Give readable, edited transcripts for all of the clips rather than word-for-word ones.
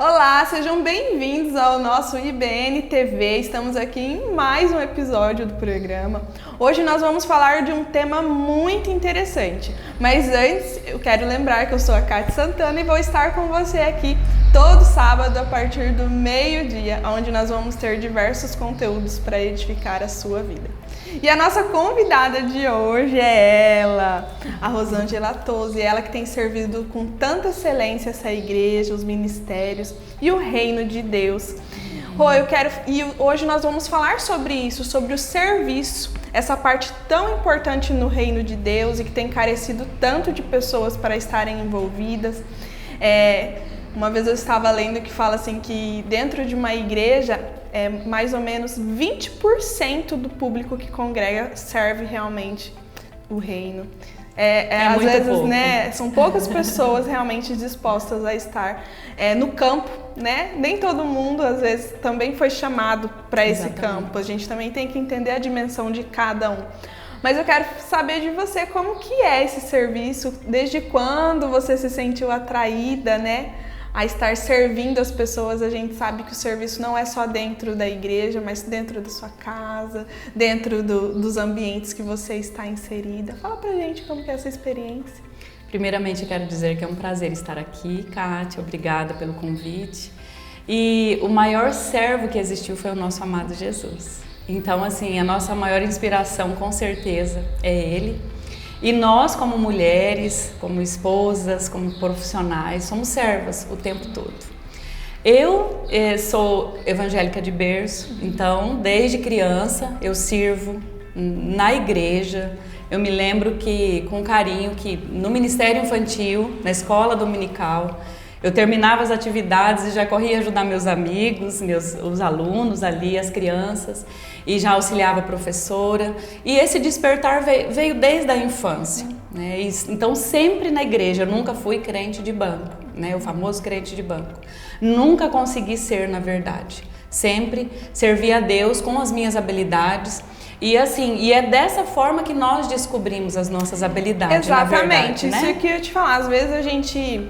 Olá, sejam bem-vindos ao nosso IBN TV. Estamos aqui em mais um episódio do programa. Hoje nós vamos falar de um tema muito interessante. Mas antes, eu quero lembrar que eu sou a Cátia Santana e vou estar com você aqui todo sábado a partir do meio-dia, onde nós vamos ter diversos conteúdos para edificar a sua vida. E a nossa convidada de hoje é ela, a Rosângela Tosi, ela que tem servido com tanta excelência essa igreja, os ministérios e o reino de Deus. E hoje nós vamos falar sobre isso, sobre o serviço, essa parte tão importante no reino de Deus e que tem carecido tanto de pessoas para estarem envolvidas. Uma vez eu estava lendo que fala assim que dentro de uma igreja, mais ou menos 20% do público que congrega serve realmente o reino. Às vezes, pouco. São poucas pessoas realmente dispostas a estar no campo, né? Nem todo mundo, às vezes, também foi chamado para esse campo. A gente também tem que entender a dimensão de cada um. Mas eu quero saber de você como que é esse serviço, desde quando você se sentiu atraída, né? A estar servindo as pessoas. A gente sabe que o serviço não é só dentro da igreja, mas dentro da sua casa, dentro dos ambientes que você está inserida. Fala pra gente como que é essa experiência. Primeiramente, eu quero dizer que é um prazer estar aqui, Kátia, obrigada pelo convite. E o maior servo que existiu foi o nosso amado Jesus. Então, assim, a nossa maior inspiração, com certeza, é Ele. E nós, como mulheres, como esposas, como profissionais, somos servas o tempo todo. Eu sou evangélica de berço, então desde criança eu sirvo na igreja. Eu me lembro que, com carinho, que no Ministério Infantil, na escola dominical, eu terminava as atividades e já corria ajudar meus amigos, os alunos ali, as crianças, e já auxiliava a professora. E esse despertar veio desde a infância, né? Então, sempre na igreja, eu nunca fui crente de banco, né? O famoso crente de banco. Nunca consegui ser, na verdade. Sempre servi a Deus com as minhas habilidades. E é dessa forma que nós descobrimos as nossas habilidades. Exatamente, na verdade, né? Isso que eu ia te falar. Às vezes a gente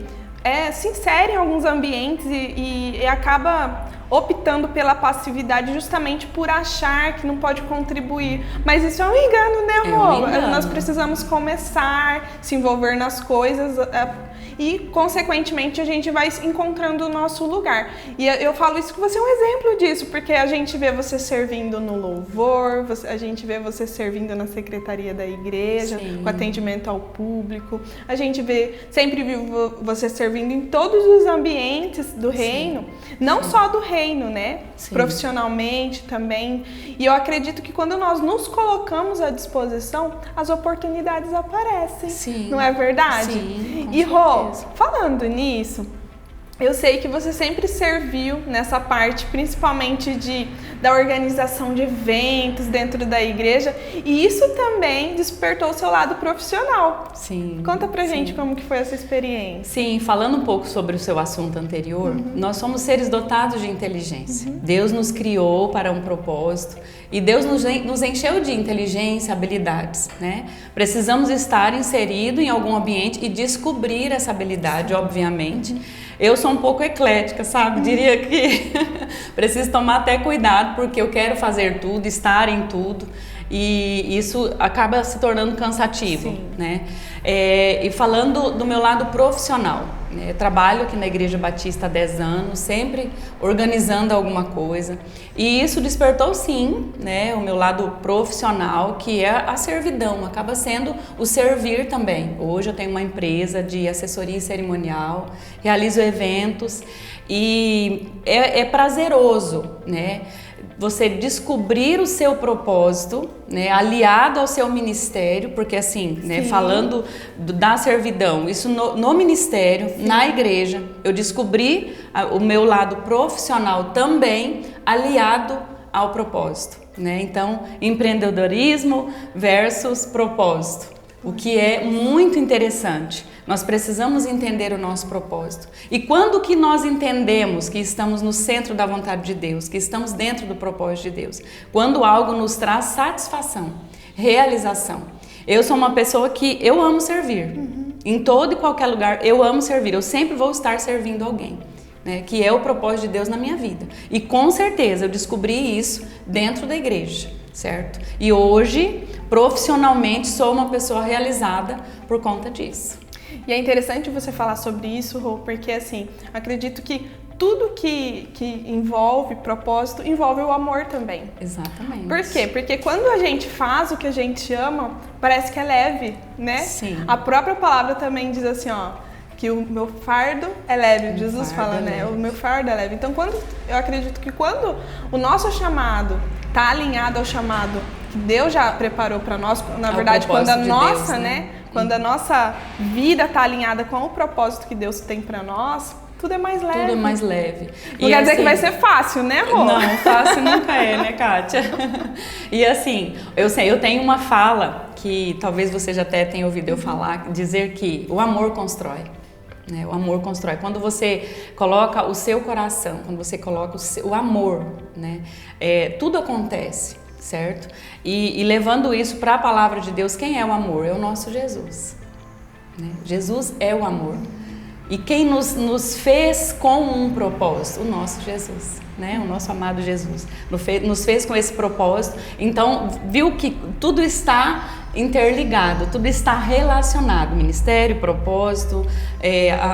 se insere em alguns ambientes e acaba optando pela passividade justamente por achar que não pode contribuir. Mas isso é um engano, né, amor? Nós precisamos começar, se envolver nas coisas e, consequentemente, a gente vai encontrando o nosso lugar. E eu falo isso que você é um exemplo disso, porque a gente vê você servindo no louvor, a gente vê você servindo na secretaria da igreja, sim, com atendimento ao público. A gente sempre viu você servindo em todos os ambientes do reino, não só do reino, né? Sim. Profissionalmente também. E eu acredito que quando nós nos colocamos à disposição, as oportunidades aparecem. Sim. Não é verdade? Sim, e Rô, falando nisso, eu sei que você sempre serviu nessa parte, principalmente da organização de eventos dentro da igreja, e isso também despertou o seu lado profissional. Sim. Conta pra gente como que foi essa experiência. Sim, falando um pouco sobre o seu assunto anterior, nós somos seres dotados de inteligência. Deus nos criou para um propósito e Deus nos encheu de inteligência, habilidades, né? Precisamos estar inserido em algum ambiente e descobrir essa habilidade, obviamente. Eu sou um pouco eclética, sabe? Diria que preciso tomar até cuidado, porque eu quero fazer tudo, estar em tudo, e isso acaba se tornando cansativo, sim, né? E falando do meu lado profissional, né? Eu trabalho aqui na Igreja Batista há 10 anos, sempre organizando alguma coisa, e isso despertou, sim, né, o meu lado profissional, que é a servidão, acaba sendo o servir também. Hoje eu tenho uma empresa de assessoria cerimonial, realizo eventos, e é prazeroso, né? Você descobrir o seu propósito, né, aliado ao seu ministério, porque assim, né, falando da servidão, isso no ministério, sim, na igreja, eu descobri o meu lado profissional também aliado ao propósito, né? Então, empreendedorismo versus propósito, o que é muito interessante. Nós precisamos entender o nosso propósito. E quando que nós entendemos que estamos no centro da vontade de Deus, que estamos dentro do propósito de Deus? Quando algo nos traz satisfação, realização. Eu sou uma pessoa que eu amo servir. Em todo e qualquer lugar eu amo servir. Eu sempre vou estar servindo alguém. né, que é o propósito de Deus na minha vida. E com certeza eu descobri isso dentro da igreja, certo? E hoje, profissionalmente, sou uma pessoa realizada por conta disso. E é interessante você falar sobre isso, Rô, porque assim, acredito que tudo que envolve propósito, envolve o amor também. Exatamente. Por quê? Porque quando a gente faz o que a gente ama, parece que é leve, né? Sim. A própria palavra também diz assim, ó, que o meu fardo é leve. Jesus fala, né? O meu fardo é leve. Então, eu acredito que quando o nosso chamado está alinhado ao chamado que Deus já preparou para nós, na verdade, quando a nossa, Deus, né? Quando a nossa vida está alinhada com o propósito que Deus tem para nós, tudo é mais leve. Tudo é mais leve. Não quer dizer que vai ser fácil, né, Rô? Não, fácil nunca é, né, Kátia? E assim, eu tenho uma fala que talvez você já até tenha ouvido eu falar, dizer que o amor constrói. Né? O amor constrói. Quando você coloca o seu coração, quando você coloca o amor, né? Tudo acontece, certo? E levando isso para a palavra de Deus, quem é o amor? É o nosso Jesus. Né? Jesus é o amor. E quem nos fez com um propósito? O nosso Jesus, né? O nosso amado Jesus. Nos fez com esse propósito. Então, viu que tudo está interligado, tudo está relacionado. Ministério, propósito,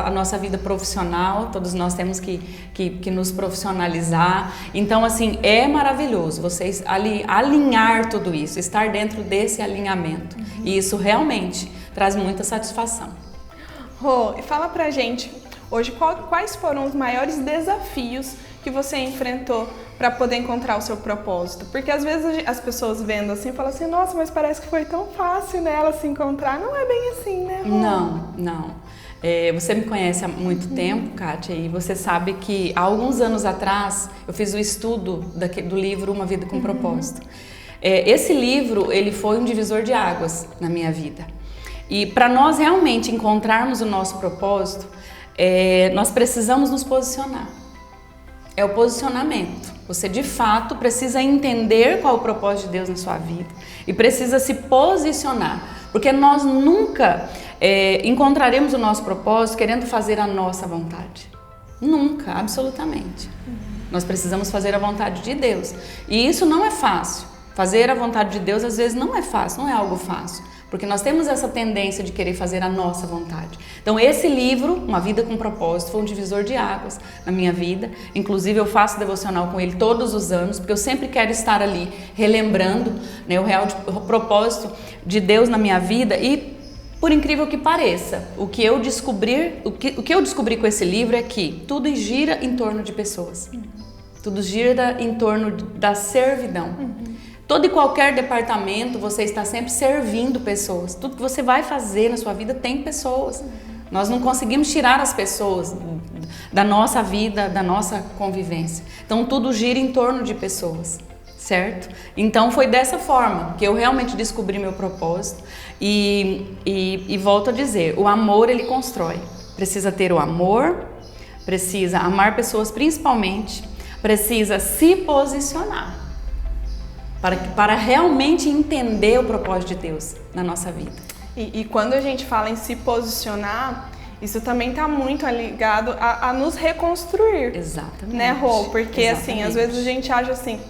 a nossa vida profissional, todos nós temos que nos profissionalizar. Então, assim, é maravilhoso vocês alinhar tudo isso, estar dentro desse alinhamento. E isso realmente traz muita satisfação. Rô, e fala pra gente, hoje, quais foram os maiores desafios que você enfrentou para poder encontrar o seu propósito? Porque às vezes as pessoas vendo assim, falam assim, nossa, mas parece que foi tão fácil, né, ela se encontrar. Não é bem assim, né, Rô? Não. Você me conhece há muito tempo, Kátia, e você sabe que há alguns anos atrás eu fiz o estudo do livro Uma Vida com Propósito. Esse livro, ele foi um divisor de águas na minha vida. E para nós realmente encontrarmos o nosso propósito, nós precisamos nos posicionar. É o posicionamento. Você de fato precisa entender qual é o propósito de Deus na sua vida e precisa se posicionar, porque nós nunca encontraremos o nosso propósito querendo fazer a nossa vontade. Nunca, absolutamente. Nós precisamos fazer a vontade de Deus. E isso não é fácil. Fazer a vontade de Deus às vezes não é fácil, não é algo fácil. Porque nós temos essa tendência de querer fazer a nossa vontade. Então esse livro, Uma Vida com Propósito, foi um divisor de águas na minha vida. Inclusive eu faço devocional com ele todos os anos, porque eu sempre quero estar ali relembrando, né, o propósito de Deus na minha vida. E por incrível que pareça, o que eu descobri com esse livro é que tudo gira em torno de pessoas. Tudo gira em torno da servidão. Todo e qualquer departamento, você está sempre servindo pessoas. Tudo que você vai fazer na sua vida tem pessoas. Nós não conseguimos tirar as pessoas da nossa vida, da nossa convivência. Então, tudo gira em torno de pessoas, certo? Então, foi dessa forma que eu realmente descobri meu propósito. E volto a dizer, o amor, ele constrói. Precisa ter o amor, precisa amar pessoas principalmente, precisa se posicionar. Para realmente entender o propósito de Deus na nossa vida. E quando a gente fala em se posicionar, isso também está muito ligado a nos reconstruir. Exatamente. Né, Rô? Porque Exatamente. assim, às vezes a gente acha assim,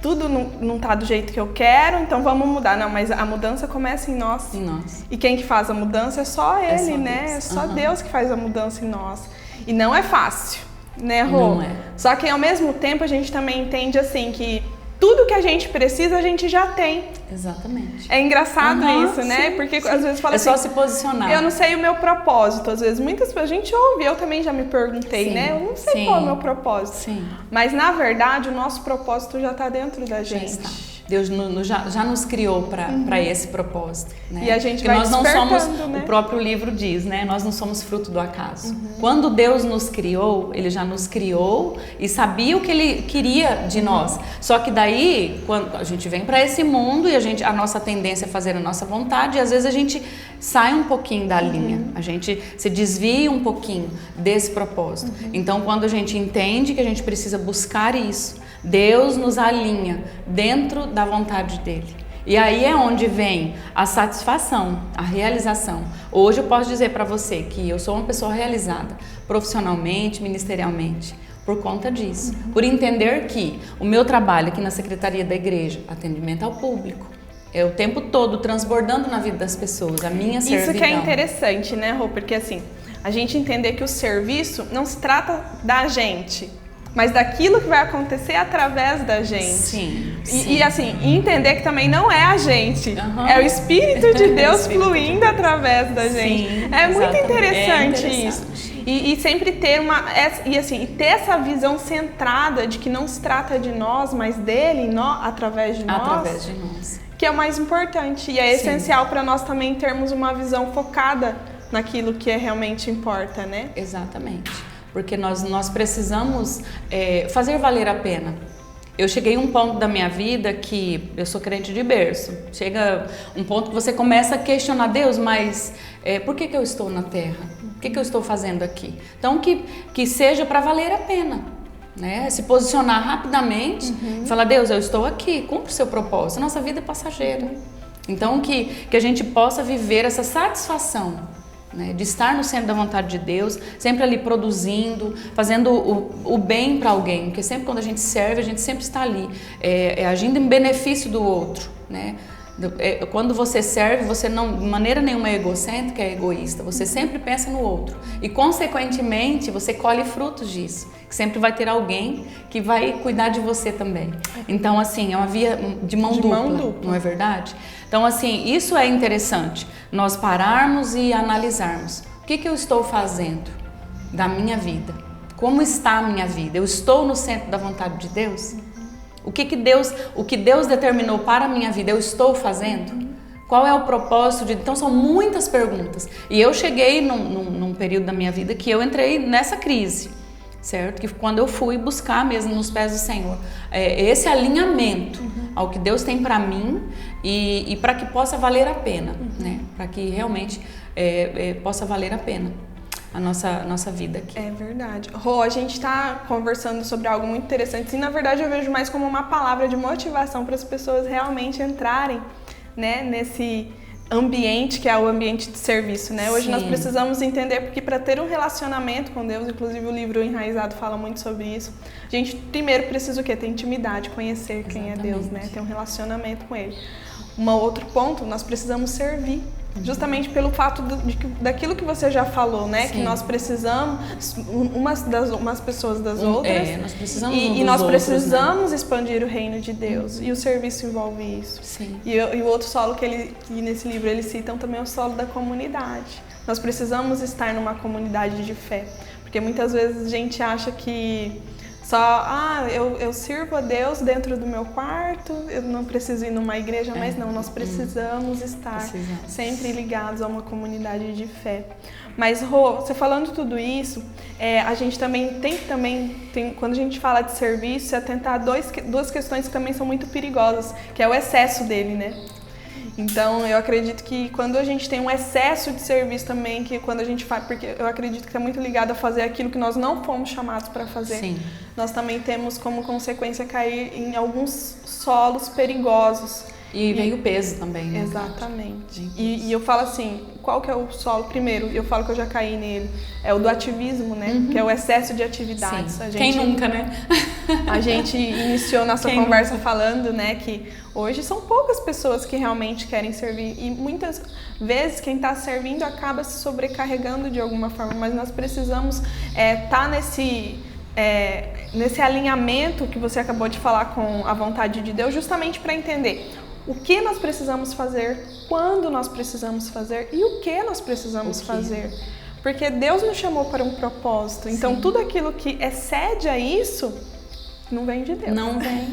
tudo não tá do jeito que eu quero, então vamos mudar. Não, mas a mudança começa em nós. Em nós. E quem que faz a mudança é só Ele, só né? Deus. É só Deus que faz a mudança em nós. E não é fácil. Né, Rô? Não é. Só que ao mesmo tempo a gente também entende assim que tudo que a gente precisa a gente já tem. Exatamente. É engraçado isso, né? Sim, porque sim. às vezes fala é assim, só se posicionar. Eu não sei o meu propósito. Às vezes muitas pessoas, a gente ouve, eu também já me perguntei, Sim, né? Eu não sei sim. qual é o meu propósito. Sim. Mas na verdade o nosso propósito já está dentro da gente. Deus já nos criou para esse propósito, né? E a gente que vai nós não somos, né? o próprio livro diz, né? Nós não somos fruto do acaso. Quando Deus nos criou, Ele já nos criou e sabia o que Ele queria de nós. Só que daí, quando a gente vem para esse mundo e a nossa tendência é fazer a nossa vontade, e às vezes a gente sai um pouquinho da linha, a gente se desvia um pouquinho desse propósito. Então, quando a gente entende que a gente precisa buscar isso, Deus nos alinha dentro da vontade dEle. E aí é onde vem a satisfação, a realização. Hoje eu posso dizer para você que eu sou uma pessoa realizada profissionalmente, ministerialmente, por conta disso. Por entender que o meu trabalho aqui na Secretaria da Igreja, atendimento ao público, é o tempo todo transbordando na vida das pessoas, a minha servidão. Isso que é interessante, né, Rô? Porque assim, a gente entender que o serviço não se trata da gente, mas daquilo que vai acontecer através da gente. Sim. E assim, entender que também não é a gente, é o Espírito de Deus fluindo através da gente. Sim, é muito exatamente. interessante, É isso. interessante. E sempre ter ter essa visão centrada de que não se trata de nós, mas dele, através de nós. Através de nós. Que é o mais importante. E é essencial para nós também termos uma visão focada naquilo que realmente importa, né? Exatamente. Porque nós precisamos fazer valer a pena. Eu cheguei a um ponto da minha vida que eu sou crente de berço. Chega um ponto que você começa a questionar Deus, mas por que eu estou na terra? O que eu estou fazendo aqui? Então que seja para valer a pena, né? Se posicionar rapidamente e falar, Deus, eu estou aqui, cumpre o seu propósito. Nossa vida é passageira. Então que a gente possa viver essa satisfação, né, de estar no centro da vontade de Deus, sempre ali produzindo, fazendo o bem para alguém, porque sempre quando a gente serve, a gente sempre está ali, agindo em benefício do outro, né? Quando você serve, você não, de maneira nenhuma é egocêntrica, é egoísta, você sempre pensa no outro e consequentemente você colhe frutos disso, que sempre vai ter alguém que vai cuidar de você também. Então assim, é uma via de mão dupla, não é verdade? Então assim, isso é interessante, nós pararmos e analisarmos o que eu estou fazendo da minha vida, como está a minha vida, eu estou no centro da vontade de Deus? O que Deus determinou para a minha vida, eu estou fazendo? Qual é o propósito de... Então são muitas perguntas. E eu cheguei num período da minha vida que eu entrei nessa crise, certo? Que quando eu fui buscar mesmo nos pés do Senhor, esse alinhamento ao que Deus tem para mim e para que possa valer a pena, né? Para que realmente possa valer a pena a nossa vida aqui. É verdade. Rô, a gente está conversando sobre algo muito interessante e na verdade eu vejo mais como uma palavra de motivação para as pessoas realmente entrarem, né, nesse ambiente que é o ambiente de serviço, né? Hoje nós precisamos entender porque para ter um relacionamento com Deus, inclusive o livro Enraizado fala muito sobre isso, a gente primeiro precisa o quê? Ter intimidade, conhecer quem é Deus, né? Ter um relacionamento com Ele. Um outro ponto, nós precisamos servir. Justamente pelo fato daquilo que você já falou, né? Sim. Que nós precisamos umas pessoas das outras. Nós precisamos e nós precisamos, né, expandir o reino de Deus. E o serviço envolve isso. Sim. E o outro solo que nesse livro eles citam também é o solo da comunidade. Nós precisamos estar numa comunidade de fé. Porque muitas vezes a gente acha que eu sirvo a Deus dentro do meu quarto, eu não preciso ir numa igreja, mas não, nós precisamos estar sempre ligados a uma comunidade de fé. Mas, Rô, você falando tudo isso, a gente também tem, quando a gente fala de serviço, se atentar a duas questões que também são muito perigosas, que é o excesso dele, né? Então, eu acredito que quando a gente tem um excesso de serviço também, que quando a gente faz, porque eu acredito que está muito ligado a fazer aquilo que nós não fomos chamados para fazer. Sim. Nós também temos como consequência cair em alguns solos perigosos. E vem o peso também, né? Exatamente. E eu falo assim, qual que é o solo? Primeiro, eu falo que eu já caí nele, é o do ativismo, né? Que é o excesso de atividades. Sim. Quem nunca, né? A gente iniciou nossa conversa falando, né, que hoje são poucas pessoas que realmente querem servir e muitas vezes quem está servindo acaba se sobrecarregando de alguma forma, mas nós precisamos estar nesse alinhamento que você acabou de falar com a vontade de Deus, justamente para entender o que nós precisamos fazer, quando nós precisamos fazer e o que nós precisamos fazer. Porque Deus nos chamou para um propósito, então tudo aquilo que excede a isso não vem de Deus. Não vem.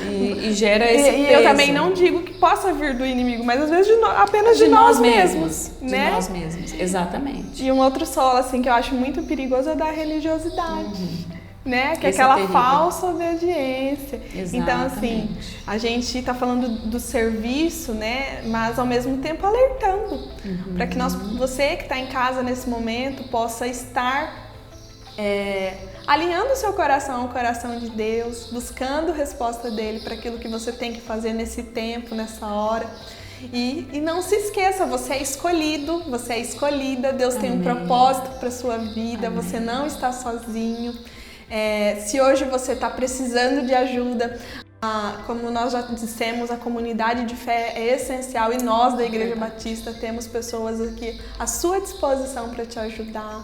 E gera esse peso. E eu também não digo que possa vir do inimigo, mas às vezes apenas de nós mesmos. Né? De nós mesmos, exatamente. E um outro solo assim, que eu acho muito perigoso é o da religiosidade. Né? Que é aquela falsa obediência. Exatamente. Então, assim, a gente está falando do serviço, né? Mas ao mesmo tempo alertando para que você que está em casa nesse momento possa estar alinhando o seu coração ao coração de Deus, buscando resposta dele para aquilo que você tem que fazer nesse tempo, nessa hora. E não se esqueça, você é escolhido, você é escolhida, Deus tem um propósito para sua vida, você não está sozinho. Se hoje você está precisando de ajuda, como nós já dissemos, a comunidade de fé é essencial e nós da Igreja Batista temos pessoas aqui à sua disposição para te ajudar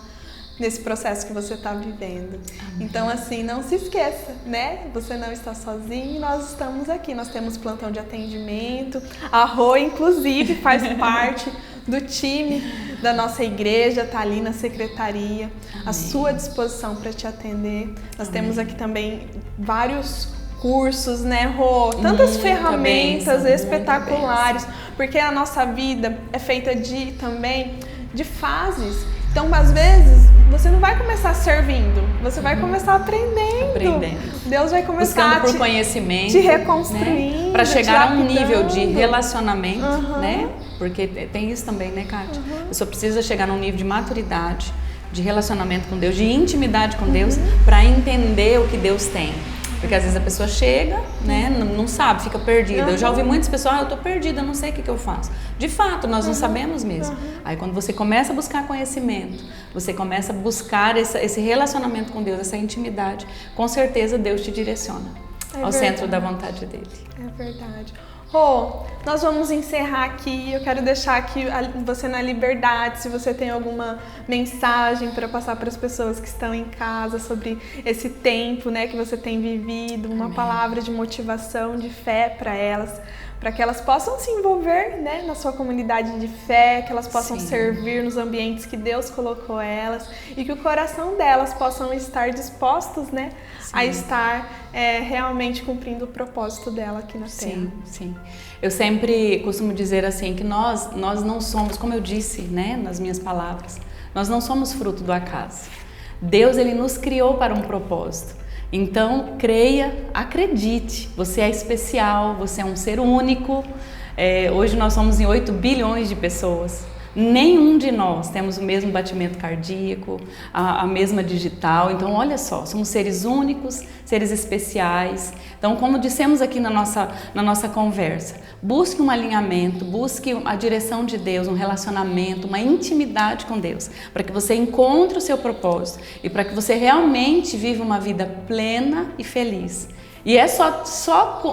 nesse processo que você está vivendo. Então, assim, não se esqueça, né? Você não está sozinho, nós estamos aqui. Nós temos plantão de atendimento. A Rô, inclusive, faz parte do time da nossa igreja, está ali na secretaria, à sua disposição para te atender. Nós temos aqui também vários cursos, né, Rô? Tantas ferramentas espetaculares, porque a nossa vida é feita também de fases. Então, às vezes, você não vai começar servindo, você vai começar aprendendo. Deus vai começar buscando por conhecimento, te reconstruindo, né? Para chegar a um nível de relacionamento, né? Porque tem isso também, né, Kátia? A pessoa precisa chegar num nível de maturidade, de relacionamento com Deus, de intimidade com Deus, para entender o que Deus tem. Porque às vezes a pessoa chega, né, não sabe, fica perdida. Eu já ouvi muitas pessoas, eu tô perdida, não sei o que eu faço. De fato, nós não sabemos mesmo. Aí quando você começa a buscar conhecimento, você começa a buscar esse relacionamento com Deus, essa intimidade, com certeza Deus te direciona ao centro da vontade dele. É verdade. Rô, nós vamos encerrar aqui. Eu quero deixar aqui você na liberdade, se você tem alguma mensagem para passar para as pessoas que estão em casa sobre esse tempo, né, que você tem vivido, uma palavra de motivação, de fé para elas, para que elas possam se envolver, né, na sua comunidade de fé, que elas possam servir nos ambientes que Deus colocou elas e que o coração delas possam estar dispostos, né, a estar realmente cumprindo o propósito dela aqui na Terra. Sim. Eu sempre costumo dizer assim que nós não somos, como eu disse, né, nas minhas palavras, nós não somos fruto do acaso. Deus, ele nos criou para um propósito. Então, creia, acredite, você é especial, você é um ser único. Hoje nós somos em 8 bilhões de pessoas. Nenhum de nós temos o mesmo batimento cardíaco, a mesma digital. Então, olha só, somos seres únicos, seres especiais. Então, como dissemos aqui na nossa conversa, busque um alinhamento, busque a direção de Deus, um relacionamento, uma intimidade com Deus, para que você encontre o seu propósito e para que você realmente viva uma vida plena e feliz. E é só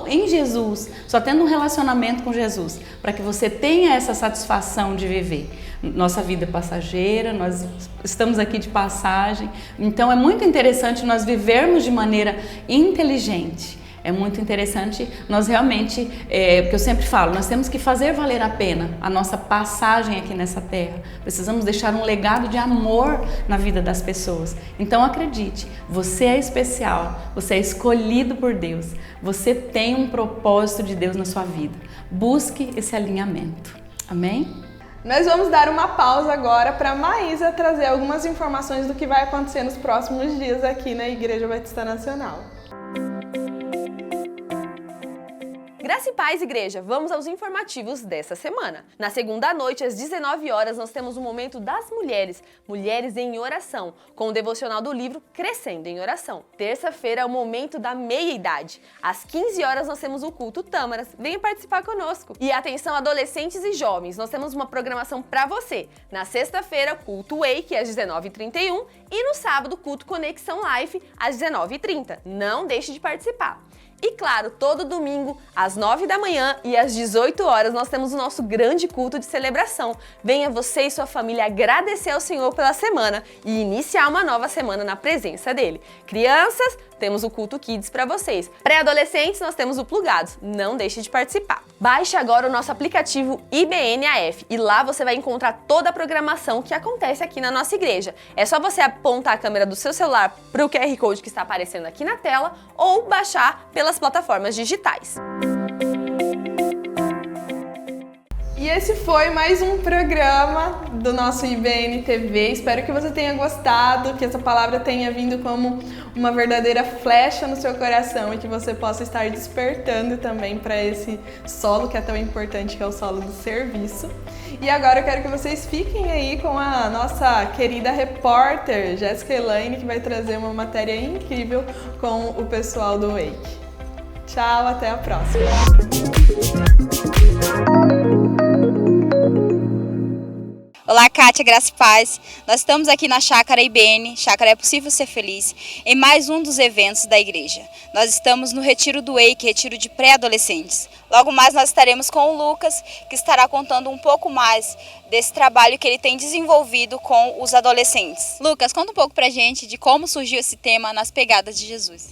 em Jesus, só tendo um relacionamento com Jesus, para que você tenha essa satisfação de viver. Nossa vida é passageira, nós estamos aqui de passagem, então é muito interessante nós vivermos de maneira inteligente. É muito interessante nós realmente, porque eu sempre falo, nós temos que fazer valer a pena a nossa passagem aqui nessa terra. Precisamos deixar um legado de amor na vida das pessoas. Então acredite, você é especial, você é escolhido por Deus, você tem um propósito de Deus na sua vida. Busque esse alinhamento. Amém? Nós vamos dar uma pausa agora para a Maísa trazer algumas informações do que vai acontecer nos próximos dias aqui na Igreja Batista Nacional. Graça e paz, igreja! Vamos aos informativos dessa semana. Na segunda à noite, às 19 horas, nós temos o Momento das Mulheres, Mulheres em Oração, com o devocional do livro Crescendo em Oração. Terça-feira é o Momento da Meia-Idade. Às 15 horas, nós temos o Culto Tâmaras. Venha participar conosco. E atenção, adolescentes e jovens, nós temos uma programação para você. Na sexta-feira, Culto Wake, às 19h31, e no sábado, Culto Conexão Life, às 19h30. Não deixe de participar. E claro, todo domingo, às 9 da manhã e às 18 horas, nós temos o nosso grande culto de celebração. Venha você e sua família agradecer ao Senhor pela semana e iniciar uma nova semana na presença dele. Crianças, temos o Culto Kids para vocês. Pré-adolescentes, nós temos o Plugados. Não deixe de participar. Baixe agora o nosso aplicativo IBNAF e lá você vai encontrar toda a programação que acontece aqui na nossa igreja. É só você apontar a câmera do seu celular para o QR Code que está aparecendo aqui na tela ou baixar pelas plataformas digitais. E esse foi mais um programa do nosso IBN TV. Espero que você tenha gostado, que essa palavra tenha vindo como uma verdadeira flecha no seu coração e que você possa estar despertando também para esse solo que é tão importante, que é o solo do serviço. E agora eu quero que vocês fiquem aí com a nossa querida repórter Jéssica Elaine, que vai trazer uma matéria incrível com o pessoal do Wake. Tchau, até a próxima! Olá, Kátia, graça e paz. Nós estamos aqui na Chácara IBN, Chácara É Possível Ser Feliz, em mais um dos eventos da igreja. Nós estamos no Retiro do Wake, Retiro de Pré-Adolescentes. Logo mais nós estaremos com o Lucas, que estará contando um pouco mais desse trabalho que ele tem desenvolvido com os adolescentes. Lucas, conta um pouco pra gente de como surgiu esse tema nas pegadas de Jesus.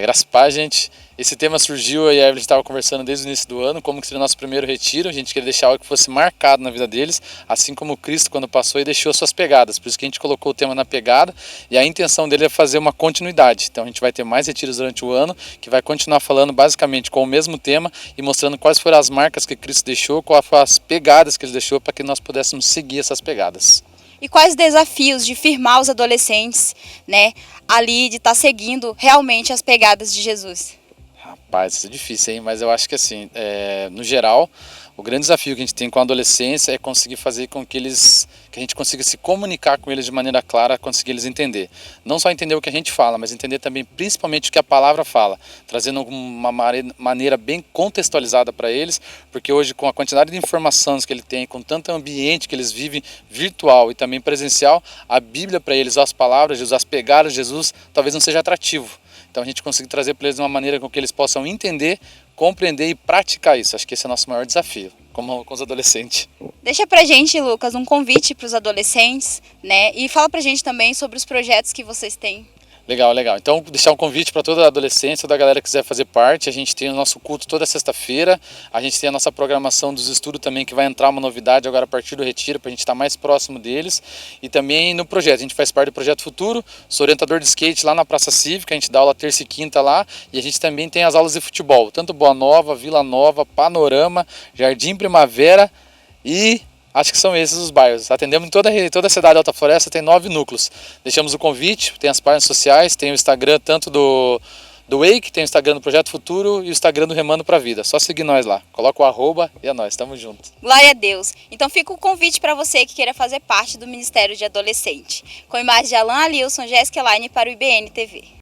Graças a Deus, gente. Esse tema surgiu e a Evelyn estava conversando desde o início do ano, como que seria o nosso primeiro retiro. A gente queria deixar algo que fosse marcado na vida deles, assim como Cristo quando passou e deixou suas pegadas. Por isso que a gente colocou o tema na pegada e a intenção dele é fazer uma continuidade. Então a gente vai ter mais retiros durante o ano, que vai continuar falando basicamente com o mesmo tema e mostrando quais foram as marcas que Cristo deixou, quais foram as pegadas que ele deixou para que nós pudéssemos seguir essas pegadas. E quais desafios de firmar os adolescentes, né, ali de estar seguindo realmente as pegadas de Jesus? Rapaz, isso é difícil, hein? Mas eu acho que assim, no geral, o grande desafio que a gente tem com a adolescência é conseguir fazer com que a gente consiga se comunicar com eles de maneira clara, conseguir eles entender. Não só entender o que a gente fala, mas entender também principalmente o que a palavra fala, trazendo uma maneira bem contextualizada para eles, porque hoje com a quantidade de informações que ele tem, com tanto ambiente que eles vivem virtual e também presencial, a Bíblia para eles, as palavras de Jesus, as pegadas de Jesus, talvez não seja atrativo. Então a gente consegue trazer para eles de uma maneira com que eles possam entender, compreender e praticar isso. Acho que esse é o nosso maior desafio, como com os adolescentes. Deixa pra gente, Lucas, um convite para os adolescentes, né? E fala pra gente também sobre os projetos que vocês têm. Legal, legal. Então, deixar um convite para toda a adolescência, toda a galera que quiser fazer parte. A gente tem o nosso culto toda sexta-feira. A gente tem a nossa programação dos estudos também, que vai entrar uma novidade agora a partir do retiro, para a gente estar mais próximo deles. E também no projeto. A gente faz parte do Projeto Futuro. Sou orientador de skate lá na Praça Cívica. A gente dá aula terça e quinta lá. E a gente também tem as aulas de futebol. Tanto Boa Nova, Vila Nova, Panorama, Jardim Primavera e... acho que são esses os bairros. Atendemos em toda a cidade de Alta Floresta, tem 9 núcleos. Deixamos o convite, tem as páginas sociais, tem o Instagram tanto do Wake, tem o Instagram do Projeto Futuro e o Instagram do Remando pra Vida. Só seguir nós lá. Coloca o @ e é nós, tamo junto. Glória a Deus. Então fica o convite para você que queira fazer parte do Ministério de Adolescente. Com imagens de Alan Alilson, Jéssica Elaine para o IBN TV.